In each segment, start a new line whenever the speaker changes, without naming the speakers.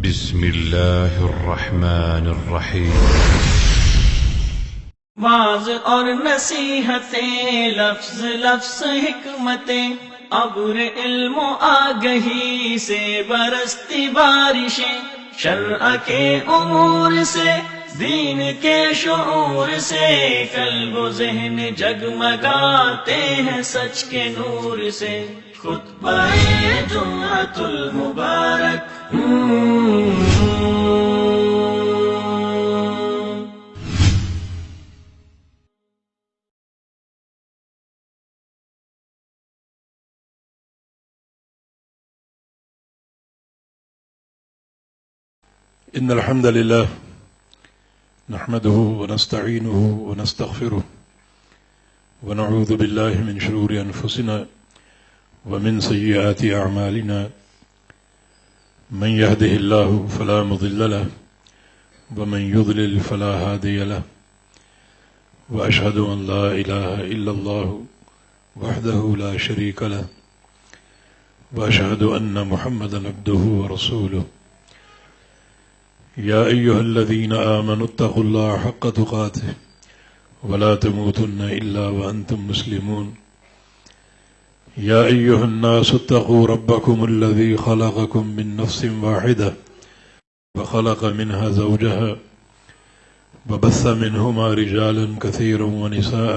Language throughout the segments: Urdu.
بسم الله الرحمن الرحيم.
واز اور نصیحتیں، لفظ لفظ حکمتیں، ابر علم و آگہی سے برستی بارشیں، شرع کے امور سے، دین کے شعور سے، قلب و ذہن جگمگاتے ہیں سچ کے نور سے۔ خطبہ جمعۃ المبارک
إن الحمد لله نحمده ونستعينه ونستغفره ونعوذ بالله من شرور أنفسنا ومن سيئات أعمالنا، من يهده الله فلا مضل له ومن يضلل فلا هادي له، وأشهد أن لا إله إلا الله وحده لا شريك له، وأشهد أن محمدا عبده ورسوله۔ يا أيها الذين آمنوا اتقوا الله حق تقاته ولا تموتن إلا وأنتم مسلمون۔ يا أيها الناس اتقوا ربكم الذي خلقكم من نفس واحدة وخلق منها زوجها وبث منهما رجالا كثيرا ونساء،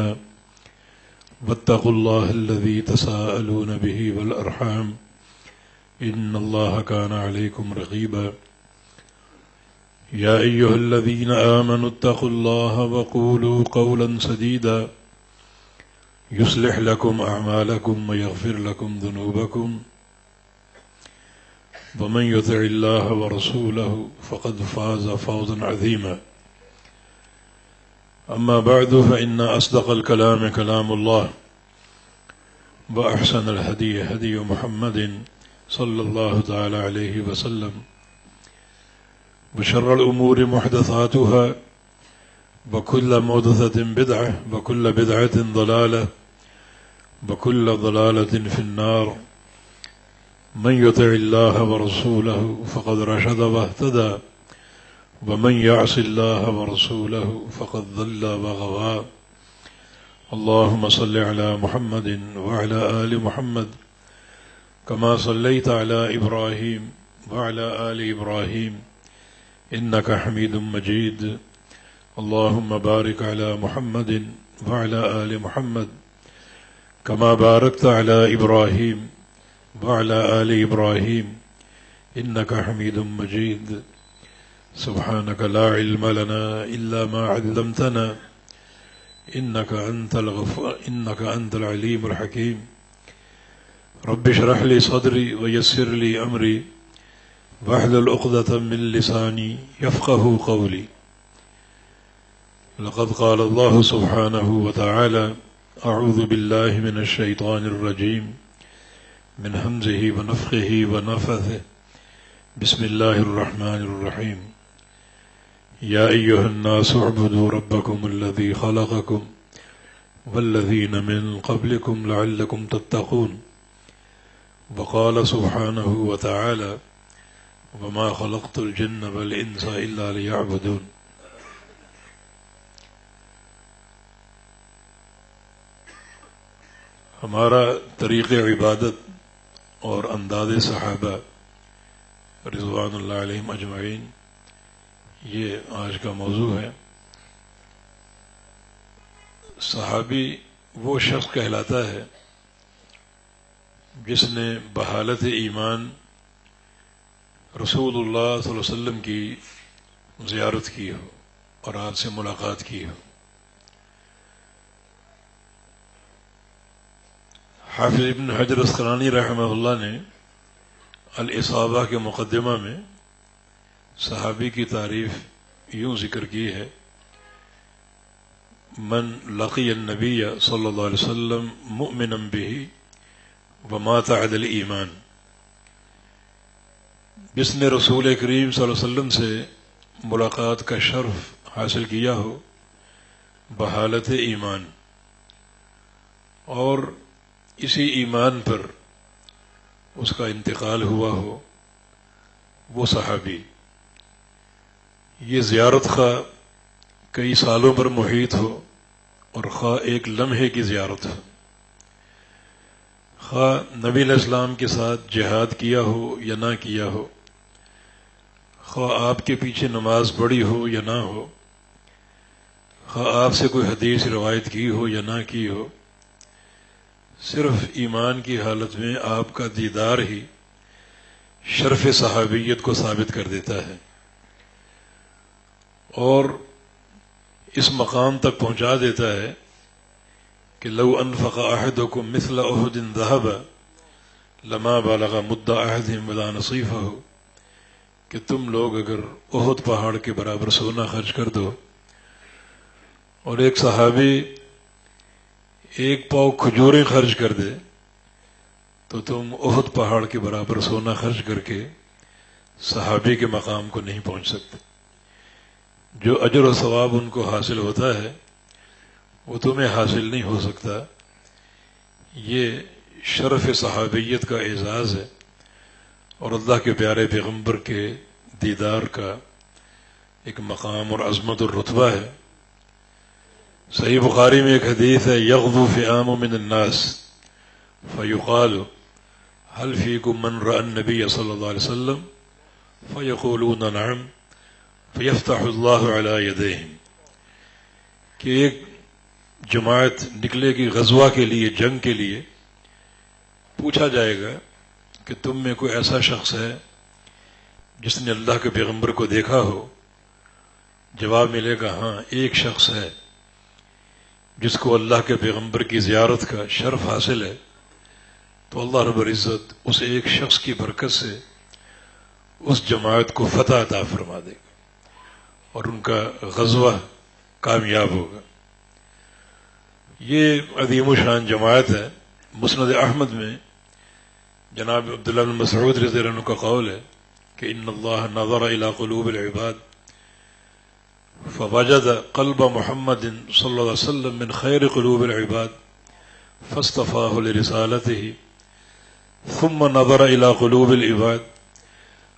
واتقوا الله الذي تساءلون به والأرحام إن الله كان عليكم رقيبا۔ يا أيها الذين آمنوا اتقوا الله وقولوا قولا سديدا يصلح لكم أعمالكم ويغفر لكم ذنوبكم، ومن يطع الله ورسوله فقد فاز فوزا عظيما۔ أما بعد، فإن أصدق الكلام كلام الله، وأحسن الهدي هدي محمد صلى الله تعالى عليه وسلم، وشر الأمور محدثاتها، وكل محدثة بدعة، وكل بدعة ضلالة، وكل ضلالة في النار۔ من يطع الله ورسوله فقد رشد واهتدى، ومن يعص الله ورسوله فقد ضل وغوى۔ اللهم صل على محمد وعلى آل محمد كما صليت على إبراهيم وعلى آل إبراهيم إنك حميد مجيد۔ اللهم بارك على محمد وعلى آل محمد كما باركت على إبراهيم وعلى آل إبراهيم إنك حميد مجيد۔ سبحانك لا علم لنا إلا ما علمتنا إنك أنت العليم الحكيم۔ رب اشرح لي صدري ويسر لي أمري واحلل عقدة من لساني يفقه قولي۔ لقد قال الله سبحانه وتعالى: أعوذ بالله من الشيطان الرجيم من همزه ونفخه ونفثه، بسم الله الرحمن الرحيم۔ يا أيها الناس اعبدوا ربكم الذي خلقكم والذين من قبلكم لعلكم تتقون۔ وقال سبحانه وتعالى: وما خلقت الجن والانس الا ليعبدون۔ ہمارا طریق عبادت اور انداز صحابہ رضوان اللہ علیہم اجمعین، یہ آج کا موضوع ہے۔ صحابی وہ شخص کہلاتا ہے جس نے بحالت ایمان رسول اللہ صلی اللہ علیہ وسلم کی زیارت کی ہو اور آپ سے ملاقات کی ہو۔ حافظ ابن حجر اسقلانی رحمہ اللہ نے الاصابہ کے مقدمہ میں صحابی کی تعریف یوں ذکر کی ہے: من لقی النبی صلی اللہ علیہ وسلم مؤمنا به ومات علی الایمان، جس نے رسول کریم صلی اللہ علیہ وسلم سے ملاقات کا شرف حاصل کیا ہو بحالت ایمان، اور اسی ایمان پر اس کا انتقال ہوا ہو، وہ صحابی یہ زیارت خواہ کئی سالوں پر محیط ہو اور خواہ ایک لمحے کی زیارت ہو، خواہ نبی علیہ السلام کے ساتھ جہاد کیا ہو یا نہ کیا ہو، خواہ آپ کے پیچھے نماز پڑھی ہو یا نہ ہو، خواہ آپ سے کوئی حدیث روایت کی ہو یا نہ کی ہو، صرف ایمان کی حالت میں آپ کا دیدار ہی شرف صحابیت کو ثابت کر دیتا ہے اور اس مقام تک پہنچا دیتا ہے کہ لو انفق احدکم مثل احد ذهب لما بلغ مد احدهم ولا نصیفہ، کہ تم لوگ اگر احد پہاڑ کے برابر سونا خرچ کر دو اور ایک صحابی ایک پاؤ کھجوریں خرچ کر دے تو تم احد پہاڑ کے برابر سونا خرچ کر کے صحابی کے مقام کو نہیں پہنچ سکتے۔ جو اجر و ثواب ان کو حاصل ہوتا ہے وہ تمہیں حاصل نہیں ہو سکتا۔ یہ شرف صحابیت کا اعزاز ہے اور اللہ کے پیارے پیغمبر کے دیدار کا ایک مقام اور عظمت اور رتبہ ہے۔ صحیح بخاری میں ایک حدیث ہے، یغدو فئام من الناس فیقال هل فیکم من رأى النبی صلی اللہ علیہ وسلم فیقولون نعم فیفتح اللہ علی یدیہم، کہ ایک جماعت نکلے گی غزوہ کے لیے، جنگ کے لیے، پوچھا جائے گا کہ تم میں کوئی ایسا شخص ہے جس نے اللہ کے پیغمبر کو دیکھا ہو؟ جواب ملے گا ہاں، ایک شخص ہے جس کو اللہ کے پیغمبر کی زیارت کا شرف حاصل ہے، تو اللہ رب العزت اس ایک شخص کی برکت سے اس جماعت کو فتح عطا فرما دے گا اور ان کا غزوہ کامیاب ہوگا۔ یہ عظیم و شان جماعت ہے۔ مسند احمد میں جناب عبداللہ بن مسعود رضی اللہ عنہ کا قول ہے کہ ان اللہ نظر الى قلوب العباد فوجد قلب محمد صلی اللہ علیہ وسلم من خیر قلوب العباد فاصطفاه لرسالته، ثم نظر الى قلوب العباد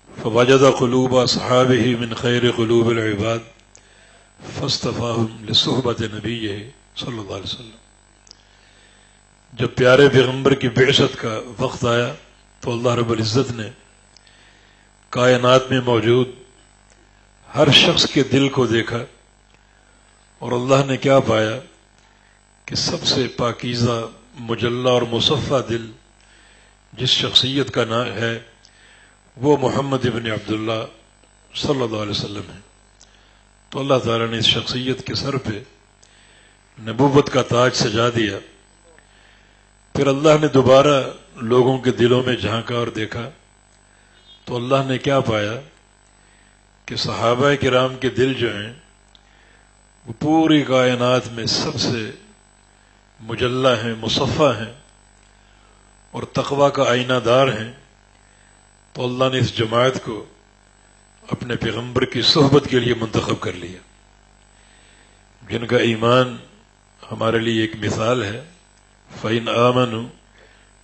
فوجد قلوب اصحابه من خیر قلوب العباد فاصطفاهم لصحبت نبیہ صلی اللہ علیہ وسلم۔ جب پیارے پیغمبر کی بعثت کا وقت آیا تو اللہ رب العزت نے کائنات میں موجود ہر شخص کے دل کو دیکھا اور اللہ نے کیا پایا کہ سب سے پاکیزہ، مجلہ اور مصفہ دل جس شخصیت کا نام ہے وہ محمد ابن عبداللہ صلی اللہ علیہ وسلم ہے۔ تو اللہ تعالیٰ نے اس شخصیت کے سر پہ نبوت کا تاج سجا دیا۔ پھر اللہ نے دوبارہ لوگوں کے دلوں میں جھانکا اور دیکھا تو اللہ نے کیا پایا کہ صحابہ کرام کے دل جو ہیں وہ پوری کائنات میں سب سے مجلہ ہیں، مصفہ ہیں اور تقوی کا آئینہ دار ہیں۔ تو اللہ نے اس جماعت کو اپنے پیغمبر کی صحبت کے لیے منتخب کر لیا، جن کا ایمان ہمارے لیے ایک مثال ہے۔ فَإِنْ آمَنُوا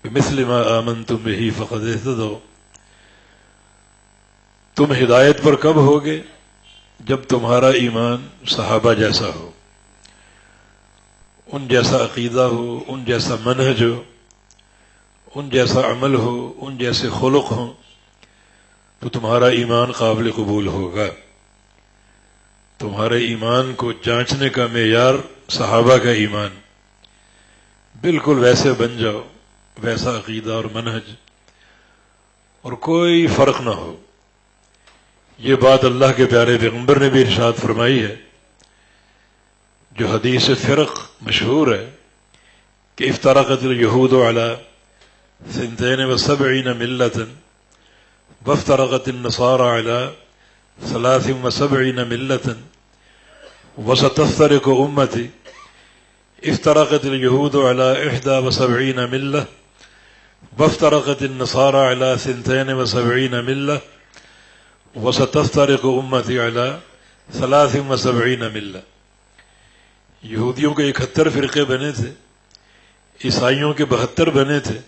بِمِثْلِ مَا آمَنْتُمْ بِهِ فَقَدِ اهْتَدَوْا، تم ہدایت پر کب ہوگے؟ جب تمہارا ایمان صحابہ جیسا ہو، ان جیسا عقیدہ ہو، ان جیسا منہج ہو، ان جیسا عمل ہو، ان جیسے خلق ہوں، تو تمہارا ایمان قابل قبول ہوگا۔ تمہارے ایمان کو جانچنے کا معیار صحابہ کا ایمان، بالکل ویسے بن جاؤ، ویسا عقیدہ اور منہج، اور کوئی فرق نہ ہو۔ یہ بات اللہ کے پیارے پیغمبر نے بھی ارشاد فرمائی ہے، جو حدیث فرق مشہور ہے کہ افترقت الیہود علی 72 ملۃ وافترقت النصارى على 73 ملۃ وستفترق امتی، افترقت اليهود على 71 ملة وافترقت النصارى على 72 ملة وستفترق امتی على 73 ملة۔ یہودیوں کے 71 فرقے بنے تھے، عیسائیوں کے 72 بنے تھے،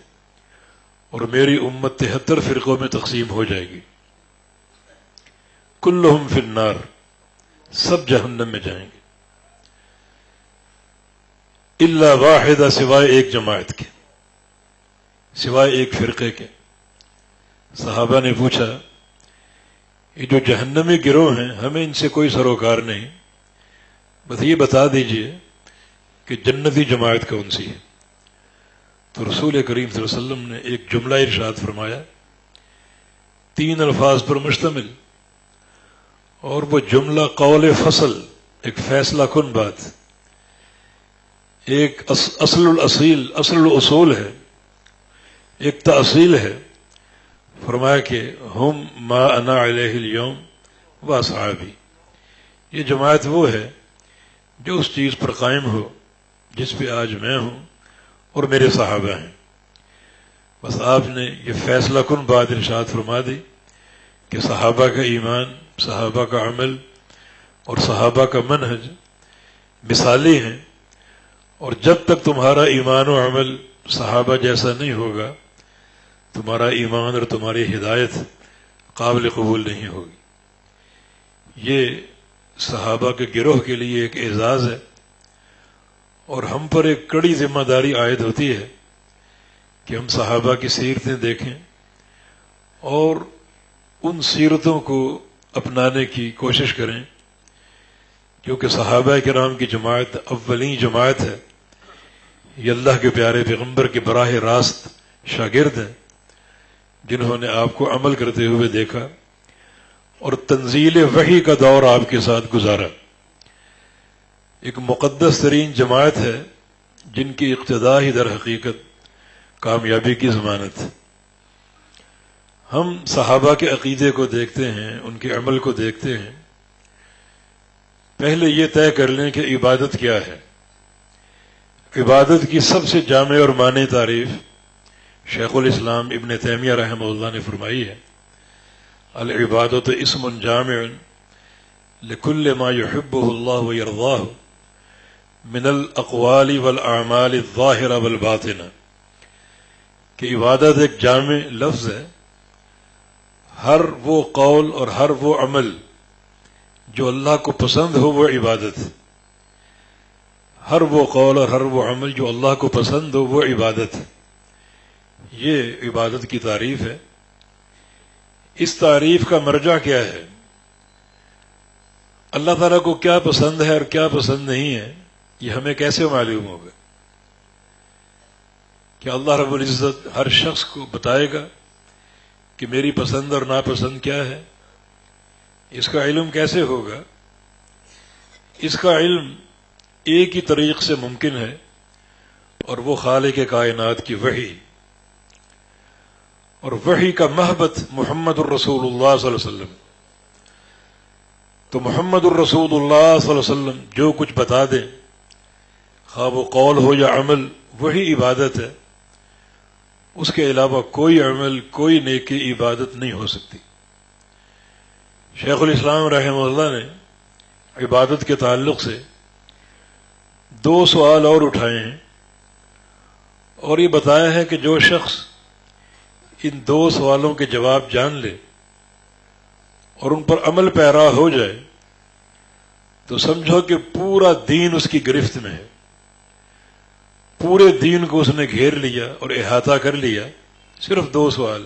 اور میری امت 73 فرقوں میں تقسیم ہو جائے گی۔ کلہم فی النار، سب جہنم میں جائیں گے، الا واحدہ، سوائے ایک جماعت کے، سوائے ایک فرقے کے۔ صحابہ نے پوچھا یہ جو جہنمی گروہ ہیں ہمیں ان سے کوئی سروکار نہیں، بس یہ بتا دیجئے کہ جنتی جماعت کون سی ہے؟ تو رسول کریم صلی اللہ علیہ وسلم نے ایک جملہ ارشاد فرمایا، 3 الفاظ پر مشتمل، اور وہ جملہ قول فصل، ایک فیصلہ کن بات، ایک اصل الاصول ہے، ایک تاصیل ہے۔ فرمایا کہ ہم ما انا علیہ اليوم واصحابی، یہ جماعت وہ ہے جو اس چیز پر قائم ہو جس پہ آج میں ہوں اور میرے صحابہ ہیں۔ بس آپ نے یہ فیصلہ کن بات ارشاد فرما دی کہ صحابہ کا ایمان، صحابہ کا عمل اور صحابہ کا منہج مثالی ہیں، اور جب تک تمہارا ایمان و عمل صحابہ جیسا نہیں ہوگا تمہارا ایمان اور تمہاری ہدایت قابل قبول نہیں ہوگی۔ یہ صحابہ کے گروہ کے لیے ایک اعزاز ہے، اور ہم پر ایک کڑی ذمہ داری عائد ہوتی ہے کہ ہم صحابہ کی سیرتیں دیکھیں اور ان سیرتوں کو اپنانے کی کوشش کریں، کیونکہ صحابہ کرام کی جماعت اولین جماعت ہے، یہ اللہ کے پیارے پیغمبر کے براہ راست شاگرد ہیں، جنہوں نے آپ کو عمل کرتے ہوئے دیکھا اور تنزیل وحی کا دور آپ کے ساتھ گزارا۔ ایک مقدس ترین جماعت ہے جن کی اقتداء ہی در حقیقت کامیابی کی ضمانت ہے۔ ہم صحابہ کے عقیدے کو دیکھتے ہیں، ان کے عمل کو دیکھتے ہیں، پہلے یہ طے کر لیں کہ عبادت کیا ہے۔ عبادت کی سب سے جامع اور معنی تعریف شیخ الاسلام ابن تیمیہ رحمہ اللہ نے فرمائی ہے، العبادت اسم جامع لکل ما يحبه اللہ ویرضاہ من الاقوال والاعمال الظاہرہ والباطنہ، کہ عبادت ایک جامع لفظ ہے، ہر وہ قول اور ہر وہ عمل جو اللہ کو پسند ہو وہ عبادت، ہر وہ قول اور ہر وہ عمل جو اللہ کو پسند ہو وہ عبادت، یہ عبادت کی تعریف ہے۔ اس تعریف کا مرجع کیا ہے؟ اللہ تعالیٰ کو کیا پسند ہے اور کیا پسند نہیں ہے، یہ ہمیں کیسے معلوم ہوگا؟ کہ اللہ رب العزت ہر شخص کو بتائے گا کہ میری پسند اور ناپسند کیا ہے؟ اس کا علم کیسے ہوگا؟ اس کا علم ایک ہی طریق سے ممکن ہے، اور وہ خالق کائنات کی وحی، اور وحی کا محبت محمد الرسول اللہ صلی اللہ علیہ وسلم۔ تو محمد الرسول اللہ صلی اللہ علیہ وسلم جو کچھ بتا دیں، خواہ وہ قول ہو یا عمل، وہی عبادت ہے۔ اس کے علاوہ کوئی عمل، کوئی نیکی عبادت نہیں ہو سکتی۔ شیخ الاسلام رحمہ اللہ نے عبادت کے تعلق سے 2 سوال اور اٹھائے ہیں، اور یہ بتایا ہے کہ جو شخص ان 2 سوالوں کے جواب جان لے اور ان پر عمل پیرا ہو جائے تو سمجھو کہ پورا دین اس کی گرفت میں ہے، پورے دین کو اس نے گھیر لیا اور احاطہ کر لیا۔ صرف 2 سوال،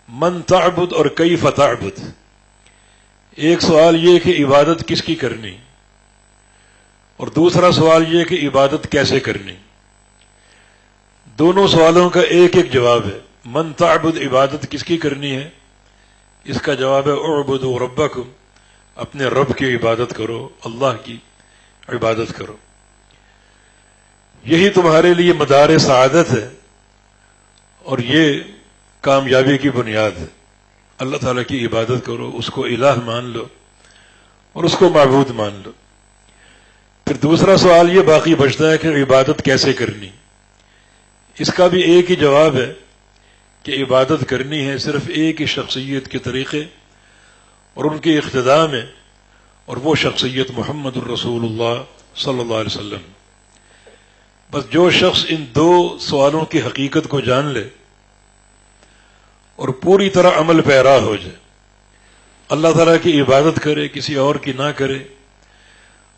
من تعبد اور کیف تعبد۔ ایک سوال یہ کہ عبادت کس کی کرنی، اور دوسرا سوال یہ کہ عبادت کیسے کرنی۔ دونوں سوالوں کا ایک ایک جواب ہے۔ من تعبد، عبادت کس کی کرنی ہے، اس کا جواب ہے اعبدوا ربکم، اپنے رب کی عبادت کرو، اللہ کی عبادت کرو، یہی تمہارے لیے مدار سعادت ہے، اور یہ کامیابی کی بنیاد ہے۔ اللہ تعالیٰ کی عبادت کرو، اس کو الہ مان لو اور اس کو معبود مان لو۔ پھر دوسرا سوال یہ باقی بچتا ہے کہ عبادت کیسے کرنی۔ اس کا بھی ایک ہی جواب ہے کہ عبادت کرنی ہے صرف ایک ہی شخصیت کے طریقے اور ان کی اقتداء میں، اور وہ شخصیت محمد الرسول اللہ صلی اللہ علیہ وسلم۔ بس جو شخص ان 2 سوالوں کی حقیقت کو جان لے اور پوری طرح عمل پیرا ہو جائے اللہ تعالیٰ کی عبادت کرے، کسی اور کی نہ کرے،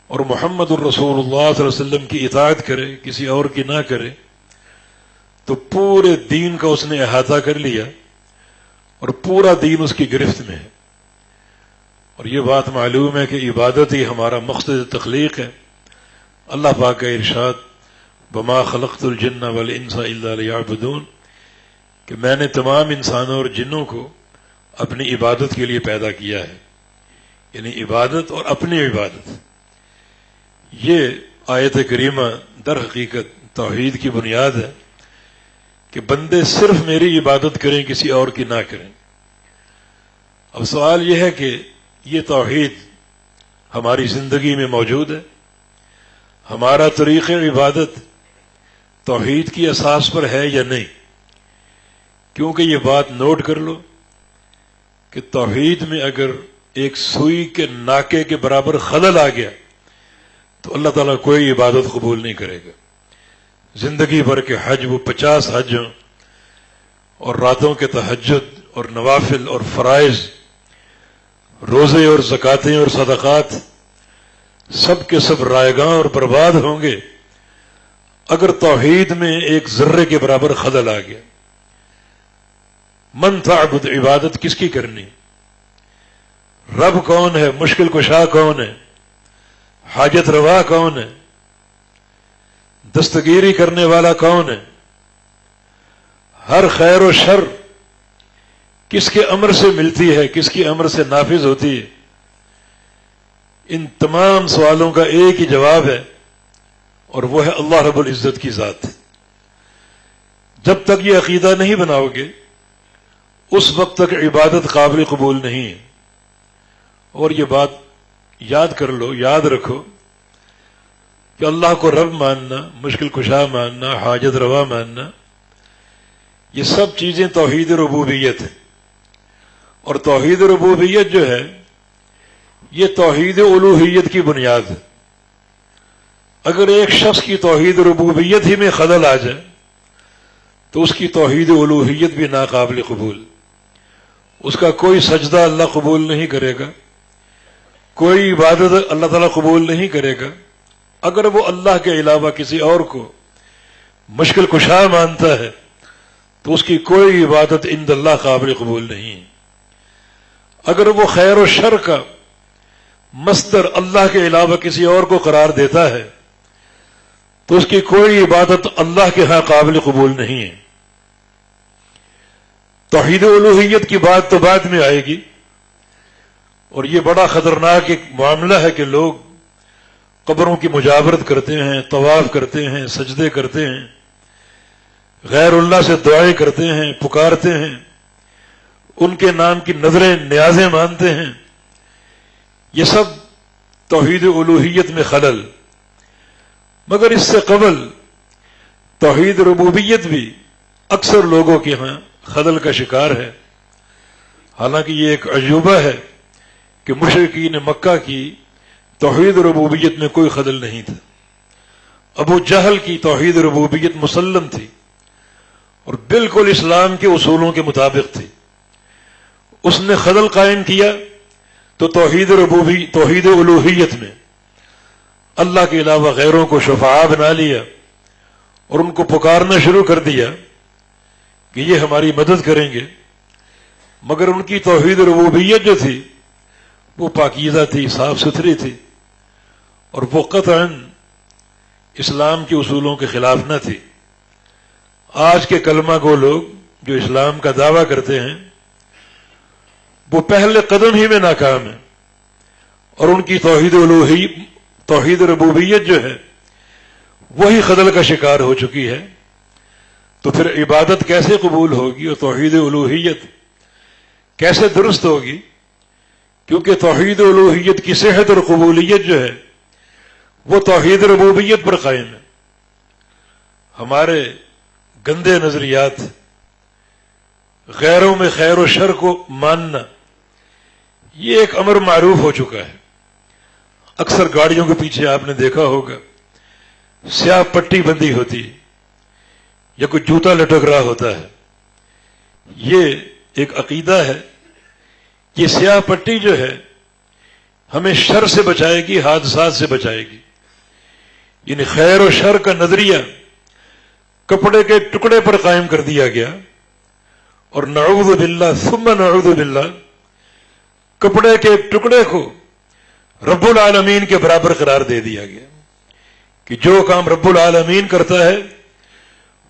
اور محمد الرسول اللہ صلی اللہ علیہ وسلم کی اطاعت کرے، کسی اور کی نہ کرے، تو پورے دین کا اس نے احاطہ کر لیا اور پورا دین اس کی گرفت میں ہے۔ اور یہ بات معلوم ہے کہ عبادت ہی ہمارا مقصد تخلیق ہے۔ اللہ پاک کا ارشاد وما خلقت الجن والانس الا لیعبدون، کہ میں نے تمام انسانوں اور جنوں کو اپنی عبادت کے لیے پیدا کیا ہے، یعنی عبادت اور اپنی عبادت۔ یہ آیت کریمہ در حقیقت توحید کی بنیاد ہے کہ بندے صرف میری عبادت کریں، کسی اور کی نہ کریں۔ اب سوال یہ ہے کہ یہ توحید ہماری زندگی میں موجود ہے؟ ہمارا طریق عبادت توحید کی اساس پر ہے یا نہیں؟ کیونکہ یہ بات نوٹ کر لو کہ توحید میں اگر ایک سوئی کے ناکے کے برابر خلل آ گیا تو اللہ تعالیٰ کوئی عبادت قبول نہیں کرے گا۔ زندگی بھر کے حج، وہ 50 حج ہوں، اور راتوں کے تہجد اور نوافل اور فرائض، روزے اور زکاتیں اور صدقات، سب کے سب رائگاں اور برباد ہوں گے اگر توحید میں ایک ذرے کے برابر خلل آ گیا۔ من تعبد، عبادت کس کی کرنی؟ رب کون ہے؟ مشکل کشا کون ہے؟ حاجت روا کون ہے؟ دستگیری کرنے والا کون ہے؟ ہر خیر و شر کس کے امر سے ملتی ہے، کس کی امر سے نافذ ہوتی ہے؟ ان تمام سوالوں کا ایک ہی جواب ہے، اور وہ ہے اللہ رب العزت کی ذات۔ جب تک یہ عقیدہ نہیں بناؤ گے اس وقت تک عبادت قابل قبول نہیں ہے۔ اور یہ بات یاد کر لو، یاد رکھو کہ اللہ کو رب ماننا، مشکل کشا ماننا، حاجت روا ماننا، یہ سب چیزیں توحید ربوبیت ہے۔ اور توحید ربوبیت جو ہے یہ توحید الوہیت کی بنیاد ہے۔ اگر ایک شخص کی توحید ربوبیت ہی میں خلل آ جائے تو اس کی توحید الوہیت بھی ناقابل قبول، اس کا کوئی سجدہ اللہ قبول نہیں کرے گا، کوئی عبادت اللہ تعالیٰ قبول نہیں کرے گا اگر وہ اللہ کے علاوہ کسی اور کو مشکل کشا مانتا ہے تو اس کی کوئی عبادت عند اللہ قابل قبول نہیں ہے۔ اگر وہ خیر و شر کا مصدر اللہ کے علاوہ کسی اور کو قرار دیتا ہے تو اس کی کوئی عبادت اللہ کے ہاں قابل قبول نہیں ہے۔ توحید الوہیت کی بات تو بعد میں آئے گی، اور یہ بڑا خطرناک ایک معاملہ ہے کہ لوگ قبروں کی مجاورت کرتے ہیں، طواف کرتے ہیں، سجدے کرتے ہیں، غیر اللہ سے دعائیں کرتے ہیں، پکارتے ہیں، ان کے نام کی نظریں نیازیں مانتے ہیں۔ یہ سب توحید الوہیت میں خلل۔ مگر اس سے قبل توحید ربوبیت بھی اکثر لوگوں کے ہاں خلل کا شکار ہے۔ حالانکہ یہ ایک عجوبہ ہے کہ مشرکین مکہ کی توحید ربوبیت میں کوئی خلل نہیں تھا۔ ابو جہل کی توحید ربوبیت مسلم تھی اور بالکل اسلام کے اصولوں کے مطابق تھی۔ اس نے خلل قائم کیا تو توحید الوہیت میں اللہ کے علاوہ غیروں کو شفعاء بنا لیا اور ان کو پکارنا شروع کر دیا کہ یہ ہماری مدد کریں گے، مگر ان کی توحید ربوبیت جو تھی وہ پاکیزہ تھی، صاف ستھری تھی، اور وہ قطعاً اسلام کے اصولوں کے خلاف نہ تھی۔ آج کے کلمہ گو لوگ جو اسلام کا دعویٰ کرتے ہیں وہ پہلے قدم ہی میں ناکام ہیں، اور ان کی توحید ربوبیت جو ہے وہی خلل کا شکار ہو چکی ہے۔ تو پھر عبادت کیسے قبول ہوگی اور توحید الوہیت کیسے درست ہوگی؟ کیونکہ توحید الوہیت کی صحت اور قبولیت جو ہے وہ توحید ربوبیت پر قائم ہے۔ ہمارے گندے نظریات، غیروں میں خیر و شر کو ماننا، یہ ایک امر معروف ہو چکا ہے۔ اکثر گاڑیوں کے پیچھے آپ نے دیکھا ہوگا سیاہ پٹی بندی ہوتی ہے یا کوئی جوتا لٹک رہا ہوتا ہے۔ یہ ایک عقیدہ ہے، یہ سیاہ پٹی جو ہے ہمیں شر سے بچائے گی، حادثات سے بچائے گی. یعنی خیر و شر کا نظریہ کپڑے کے ٹکڑے پر قائم کر دیا گیا، اور نعوذ باللہ ثم نعوذ باللہ کپڑے کے ٹکڑے کو رب العالمین کے برابر قرار دے دیا گیا کہ جو کام رب العالمین کرتا ہے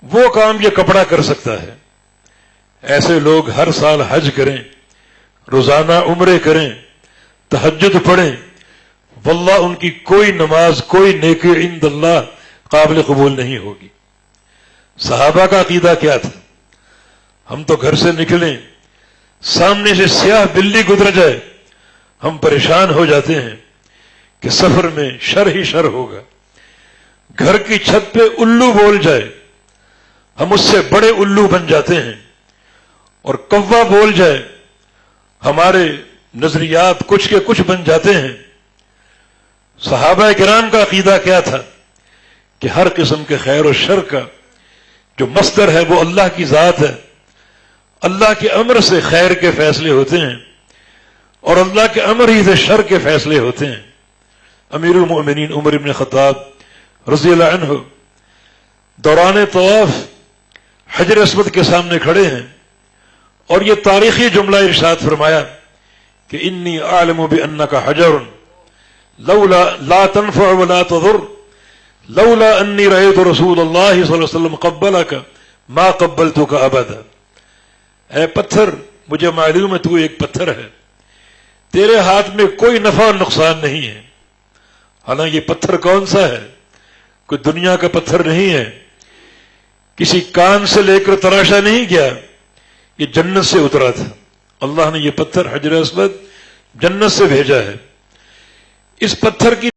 وہ کام یہ کپڑا کر سکتا ہے. ایسے لوگ ہر سال حج کریں، روزانہ عمرے کریں، تہجد پڑھیں، واللہ ان کی کوئی نماز، کوئی نیکی عند اللہ قابل قبول نہیں ہوگی. صحابہ کا عقیدہ کیا تھا؟ ہم تو گھر سے نکلیں، سامنے سے سیاہ بلی گزر جائے ہم پریشان ہو جاتے ہیں کہ سفر میں شر ہی شر ہوگا. گھر کی چھت پہ الو بول جائے ہم اس سے بڑے الو بن جاتے ہیں، اور کوا بول جائے ہمارے نظریات کچھ کے کچھ بن جاتے ہیں. صحابہ کرام کا عقیدہ کیا تھا کہ ہر قسم کے خیر و شر کا جو مصدر ہے وہ اللہ کی ذات ہے. اللہ کے امر سے خیر کے فیصلے ہوتے ہیں اور اللہ کے امر ہی سے شر کے فیصلے ہوتے ہیں. امیر المؤمنین عمر بن خطاب رضی اللہ عنہ دوران طواف حجر اسود کے سامنے کھڑے ہیں اور یہ تاریخی جملہ ارشاد فرمایا کہ انی اعلم بانک حجر لولا لا تنفع ولا تضر لولا انی رأیت رسول اللہ صلی اللہ علیہ وسلم قبلک ما قبلتک ابدا. اے پتھر، مجھے معلوم ہے تو ایک پتھر ہے، تیرے ہاتھ میں کوئی نفع اور نقصان نہیں ہے. حالانکہ یہ پتھر کون سا ہے؟ کوئی دنیا کا پتھر نہیں ہے، کسی کان سے لے کر تراشا نہیں گیا، یہ جنت سے اترا تھا. اللہ نے یہ پتھر حجر اسود جنت سے بھیجا ہے. اس پتھر کی